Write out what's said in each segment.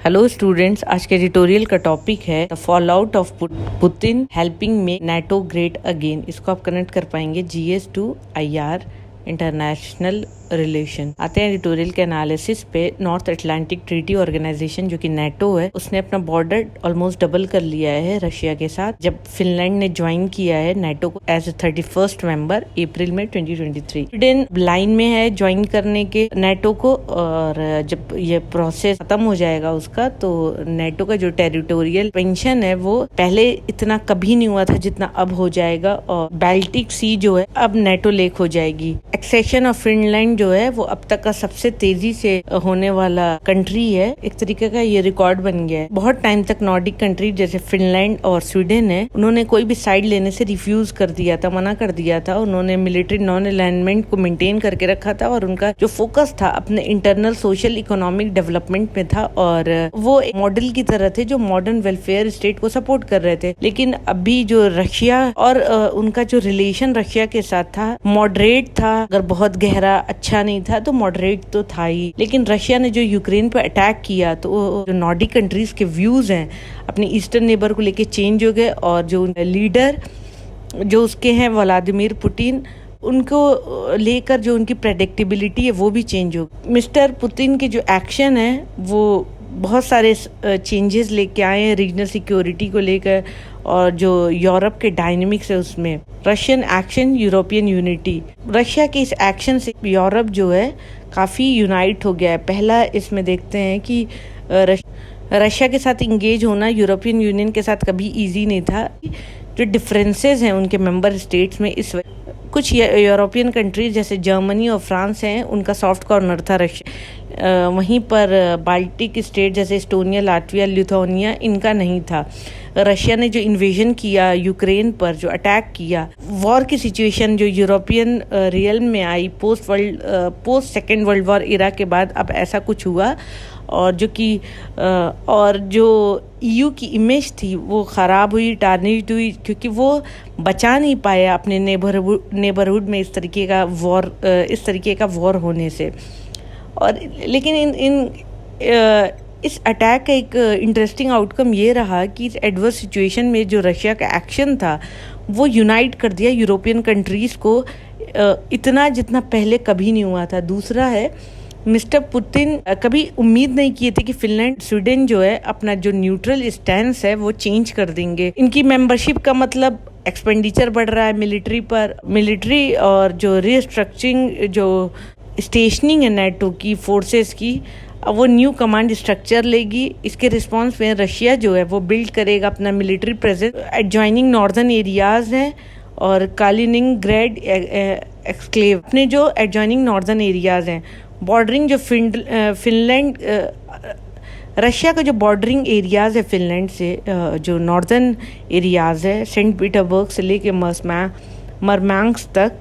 Hello students, आज के editorial का टॉपिक है the fall out of Putin helping make NATO great again. इसको आप कनेक्ट कर पाएंगे GS two IR international relation. आते हैं एडिटोरियल के एनालिसिस पे। नॉर्थ अटलांटिक ट्रीटी ऑर्गेनाइजेशन जो कि नाटो है, उसने अपना बॉर्डर ऑलमोस्ट डबल कर लिया है रशिया के साथ, जब फिनलैंड ने ज्वाइन किया है नाटो को एज ए 31st मेंबर अप्रैल में 2023। स्वीडन लाइन में है ज्वाइन करने के नाटो को, और जब ये प्रोसेस खत्म हो जाएगा उसका, तो नाटो का जो टेरिटोरियल एक्सपेंशन है वो पहले इतना कभी नहीं हुआ था जितना अब हो जाएगा, और बाल्टिक सी जो है अब नाटो लेक हो जाएगी। एक्सेशन ऑफ फिनलैंड जो है वो अब तक का सबसे तेजी से होने वाला कंट्री है। एक तरीके का ये रिकॉर्ड बन गया है। बहुत टाइम तक नॉर्डिक कंट्री जैसे फिनलैंड और स्वीडन है, उन्होंने कोई भी साइड लेने से रिफ्यूज कर दिया था, मना कर दिया था। उन्होंने मिलिट्री नॉन अलाइनमेंट को मेंटेन करके रखा था, और उनका जो फोकस था अपने इंटरनल सोशल इकोनॉमिक डेवलपमेंट में था, और वो एक मॉडल की तरह थे जो मॉडर्न वेलफेयर स्टेट को सपोर्ट कर रहे थे। लेकिन अभी जो रशिया और उनका जो रिलेशन रशिया के साथ था, मॉडरेट था, अगर बहुत गहरा अच्छा नहीं था तो मॉडरेट तो था ही। लेकिन रशिया ने जो यूक्रेन पर अटैक किया, तो जो नॉर्डिक कंट्रीज के व्यूज हैं अपने ईस्टर्न नेबर को लेके चेंज हो गए, और जो लीडर जो उसके हैं व्लादिमीर पुतिन, उनको लेकर जो उनकी प्रेडिक्टेबिलिटी है वो भी चेंज हो गई। मिस्टर पुतिन के जो एक्शन है वो बहुत सारे चेंजेस लेके आए हैं रीजनल सिक्योरिटी को लेकर, और जो यूरोप के डायनेमिक्स है उसमें। Russian action, European unity. Russia के इस एक्शन से यूरोप जो है काफ़ी यूनाइट हो गया है। पहला इसमें देखते हैं कि रशिया के साथ इंगेज होना यूरोपियन यूनियन के साथ कभी इजी नहीं था। जो डिफरेंसेस हैं उनके मेंबर स्टेट्स में, इस कुछ यूरोपियन कंट्रीज जैसे जर्मनी और फ्रांस हैं, उनका सॉफ्ट कॉर्नर था रशिया। वहीं पर बाल्टिक स्टेट जैसे एस्टोनिया, लाटविया, लिथुआनिया, इनका नहीं था। रशिया ने जो इन्वेजन किया यूक्रेन पर, जो अटैक किया, वॉर की सिचुएशन जो यूरोपियन रियल में आई post second world war era के बाद, अब ऐसा कुछ हुआ, और जो ईयू की इमेज थी वो ख़राब हुई, टार्निश्ड हुई, क्योंकि वो बचा नहीं पाया अपने नेबरहुड में इस तरीके का वॉर होने से। और लेकिन इस अटैक का एक इंटरेस्टिंग आउटकम ये रहा कि इस एडवर्स सिचुएशन में जो रशिया का एक्शन था वो यूनाइट कर दिया यूरोपियन कंट्रीज़ को इतना जितना पहले कभी नहीं हुआ था। दूसरा है, मिस्टर पुतिन कभी उम्मीद नहीं किए थे कि फिनलैंड, स्वीडन जो है अपना जो न्यूट्रल स्टैंस है वो चेंज कर देंगे। इनकी मेंबरशिप का मतलब एक्सपेंडिचर बढ़ रहा है मिलिट्री और जो रीस्ट्रक्चरिंग, जो स्टेशनिंग है नाटो की फोर्सेस की, वो न्यू कमांड स्ट्रक्चर लेगी। इसके रिस्पॉन्स में रशिया जो है वो बिल्ड करेगा अपना military presence. Adjoining northern areas हैं और कालिनिंग्रैड एक्सक्लेव, अपने जो एडजॉइनिंग नॉर्दर्न एरियाज हैं, बॉर्डरिंग जो फिनलैंड, रशिया का जो बॉर्डरिंग एरियाज है फिनलैंड से, जो नॉर्दर्न एरियाज है सेंट पीटर्सबर्ग से लेके मर्मांस्क तक,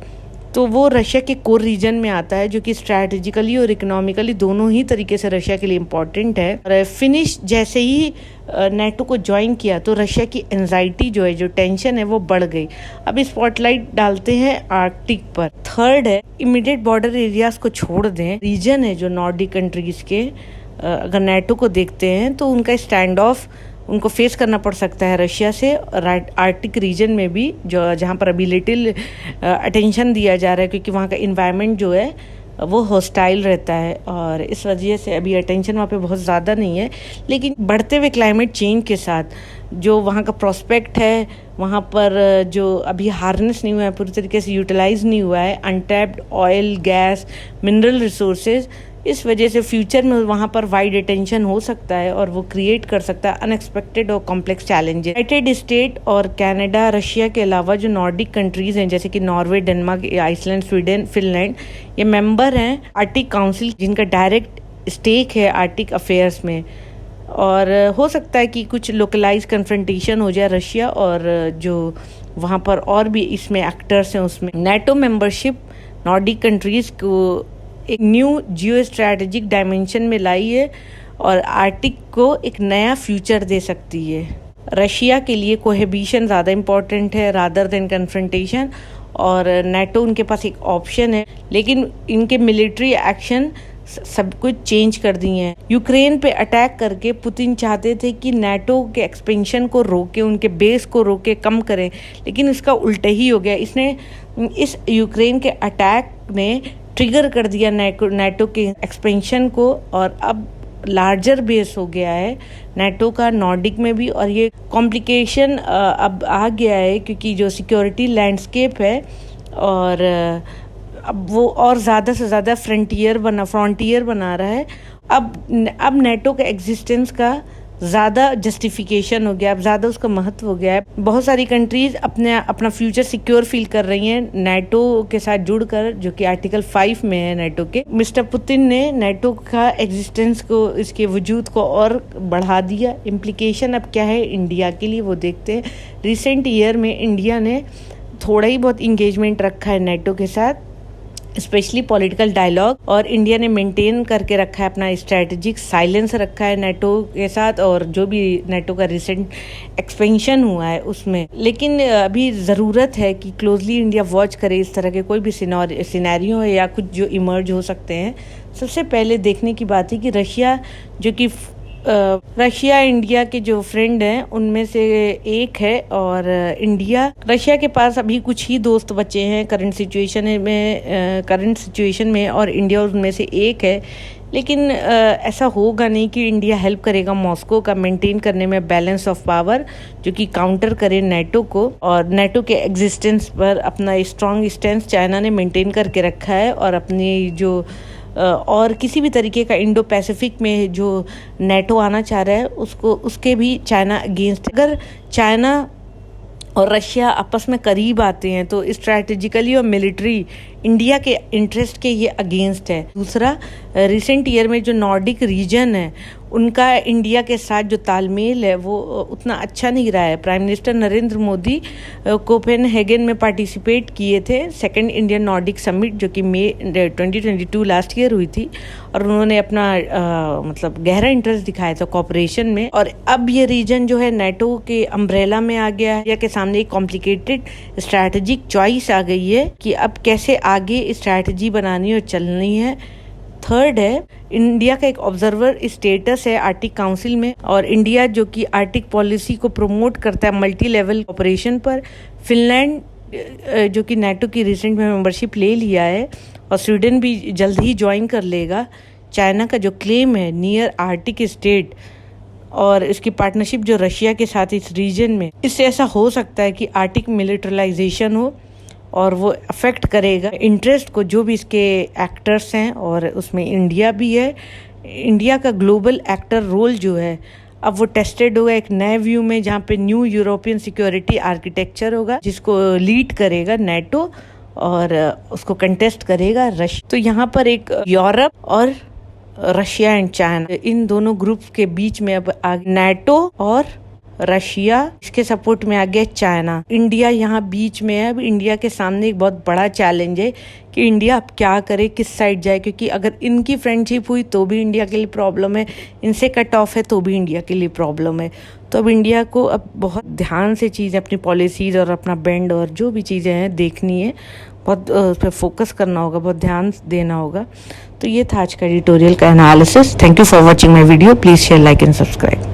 तो वो रशिया के कोर रीजन में आता है, जो कि स्ट्रैटेजिकली और इकोनॉमिकली दोनों ही तरीके से रशिया के लिए इम्पॉर्टेंट है। और फिनिश जैसे ही नाटो को ज्वाइन किया तो रशिया की एंजाइटी जो है, जो टेंशन है, वो बढ़ गई। अब स्पॉटलाइट डालते हैं आर्कटिक पर। थर्ड है, इमीडिएट बॉर्डर एरियाज को छोड़ दें, रीजन है जो नॉर्डिक कंट्रीज के, अगर नाटो को देखते हैं तो उनका स्टैंड ऑफ उनको फेस करना पड़ सकता है रशिया से। आर्कटिक रीजन में भी, जो जहाँ पर अभी लिटिल अटेंशन दिया जा रहा है, क्योंकि वहाँ का इन्वायरमेंट जो है वो हॉस्टाइल रहता है, और इस वजह से अभी अटेंशन वहाँ पे बहुत ज़्यादा नहीं है। लेकिन बढ़ते हुए क्लाइमेट चेंज के साथ जो वहाँ का प्रोस्पेक्ट है, वहाँ पर जो अभी हार्नेस नहीं हुआ है, पूरी तरीके से यूटिलाइज नहीं हुआ है untapped oil, gas, mineral resources, इस वजह से फ्यूचर में वहाँ पर वाइड अटेंशन हो सकता है, और वो क्रिएट कर सकता है अनएक्सपेक्टेड और कॉम्प्लेक्स चैलेंजेस। यूनाइटेड स्टेट और कनाडा, रशिया के अलावा जो नॉर्डिक कंट्रीज हैं जैसे कि Norway, Denmark, Iceland, Sweden, Finland, ये मेंबर हैं आर्कटिक काउंसिल, जिनका डायरेक्ट स्टेक है आर्कटिक अफेयर्स में। और हो सकता है कि कुछ लोकलाइज कन्फ्रंटेशन हो जाए रशिया और जो वहाँ पर और भी इसमें एक्टर्स हैं उसमें। नाटो मेंबरशिप नॉर्डिक कंट्रीज को एक न्यू जियो स्ट्रैटेजिक डायमेंशन में लाई है, और आर्कटिक को एक नया फ्यूचर दे सकती है। रशिया के लिए कोहेबिशन ज़्यादा इम्पॉर्टेंट है रादर देन कन्फ्रंटेशन, और नाटो उनके पास एक ऑप्शन है, लेकिन इनके मिलिट्री एक्शन सब कुछ चेंज कर दिए हैं। यूक्रेन पे अटैक करके पुतिन चाहते थे कि नाटो के एक्सपेंशन को रोके, उनके बेस को रोके, कम करें, लेकिन इसका उल्टा ही हो गया। इसने इस यूक्रेन के अटैक ने ट्रिगर कर दिया नाटो के एक्सपेंशन को, और अब लार्जर बेस हो गया है नाटो का नॉर्डिक में भी। और ये कॉम्प्लिकेशन अब आ गया है क्योंकि जो सिक्योरिटी लैंडस्केप है, और अब वो और ज़्यादा से ज़्यादा फ्रंटियर बना रहा है। अब नाटो का एग्जिस्टेंस का ज़्यादा जस्टिफिकेशन हो गया, अब ज़्यादा उसका महत्व हो गया है। बहुत सारी कंट्रीज़ अपना फ्यूचर सिक्योर फील कर रही हैं नाटो के साथ जुड़कर, जो कि आर्टिकल 5 में है नाटो के। मिस्टर पुतिन ने नाटो का एग्जिस्टेंस को, इसके वजूद को और बढ़ा दिया। इम्प्लीकेशन अब क्या है इंडिया के लिए वो देखते हैं। रिसेंट ईयर में इंडिया ने थोड़ा ही बहुत इंगेजमेंट रखा है नाटो के साथ, स्पेशली पॉलिटिकल डायलॉग, और इंडिया ने मेंटेन करके रखा है अपना स्ट्रैटेजिक साइलेंस रखा है नाटो के साथ, और जो भी नाटो का रिसेंट एक्सपेंशन हुआ है उसमें। लेकिन अभी ज़रूरत है कि क्लोजली इंडिया वॉच करे इस तरह के कोई भी सिनेरियो या कुछ जो इमर्ज हो सकते हैं। सबसे पहले देखने की बात है कि रशिया इंडिया के जो फ्रेंड हैं उनमें से एक है, और रशिया के पास अभी कुछ ही दोस्त बचे हैं करंट सिचुएशन में, और इंडिया उनमें से एक है। लेकिन ऐसा होगा नहीं कि इंडिया हेल्प करेगा मॉस्को का मेंटेन करने में बैलेंस ऑफ पावर, जो कि काउंटर करे नाटो को। और नाटो के एग्जिस्टेंस पर अपना स्ट्रॉन्ग स्टैंस चाइना ने मेंटेन करके रखा है, और अपनी जो और किसी भी तरीके का इंडो पैसिफिक में जो नाटो आना चाह रहा है उसके भी चाइना अगेंस्ट। अगर चाइना और रशिया आपस में करीब आते हैं तो स्ट्रैटेजिकली और मिलिट्री इंडिया के इंटरेस्ट के ये अगेंस्ट है। दूसरा, रिसेंट ईयर में जो नॉर्डिक रीजन है उनका इंडिया के साथ जो तालमेल है वो उतना अच्छा नहीं रहा है। Prime minister Narendra Modi Copenhagen में पार्टिसिपेट किए थे सेकंड इंडियन नॉर्डिक समिट, जो कि मई 2022 लास्ट ईयर हुई थी, और उन्होंने अपना मतलब गहरा इंटरेस्ट दिखाया था कोऑपरेशन में। और अब ये रीजन जो है नाटो के अम्ब्रेला में आ गया है। इंडिया के सामने एक कॉम्प्लिकेटेड स्ट्रैटेजिक चॉइस आ गई है कि अब कैसे आगे स्ट्रैटेजी बनानी और चलनी है। थर्ड है, इंडिया का एक ऑब्जर्वर स्टेटस है आर्टिक काउंसिल में, और इंडिया जो कि आर्टिक पॉलिसी को प्रमोट करता है मल्टी लेवल ऑपरेशन पर। फिनलैंड जो कि नाटो की रिसेंट में मेंबरशिप ले लिया है, और स्वीडन भी जल्द ही ज्वाइन कर लेगा। चाइना का जो क्लेम है नियर आर्टिक स्टेट, और इसकी पार्टनरशिप जो रशिया के साथ इस रीजन में, इससे ऐसा हो सकता है कि आर्टिक मिलिटरलाइजेशन हो, और वो अफेक्ट करेगा इंटरेस्ट को जो भी इसके एक्टर्स हैं, और उसमें इंडिया भी है। इंडिया का ग्लोबल एक्टर रोल जो है अब वो टेस्टेड होगा एक नए व्यू में, जहाँ पे न्यू यूरोपियन सिक्योरिटी आर्किटेक्चर होगा, जिसको लीड करेगा नाटो, और उसको कंटेस्ट करेगा रशिया। तो यहाँ पर एक यूरोप और रशिया एंड चाइना, इन दोनों ग्रुप्स के बीच में अब नाटो और रशिया, इसके सपोर्ट में आ गया चाइना। इंडिया यहाँ बीच में है। अब इंडिया के सामने एक बहुत बड़ा चैलेंज है कि इंडिया अब क्या करे, किस साइड जाए, क्योंकि अगर इनकी फ्रेंडशिप हुई तो भी इंडिया के लिए प्रॉब्लम है, इनसे कट ऑफ है तो भी इंडिया के लिए प्रॉब्लम है। तो अब इंडिया को अब बहुत ध्यान से चीज़ें, अपनी पॉलिसीज़ और अपना बैंड और जो भी चीज़ें हैं देखनी है, बहुत उस पर फोकस करना होगा, बहुत ध्यान देना होगा। तो ये था आज का एडिटोरियल का analysis. Thank you for watching my video. Please share, like and subscribe.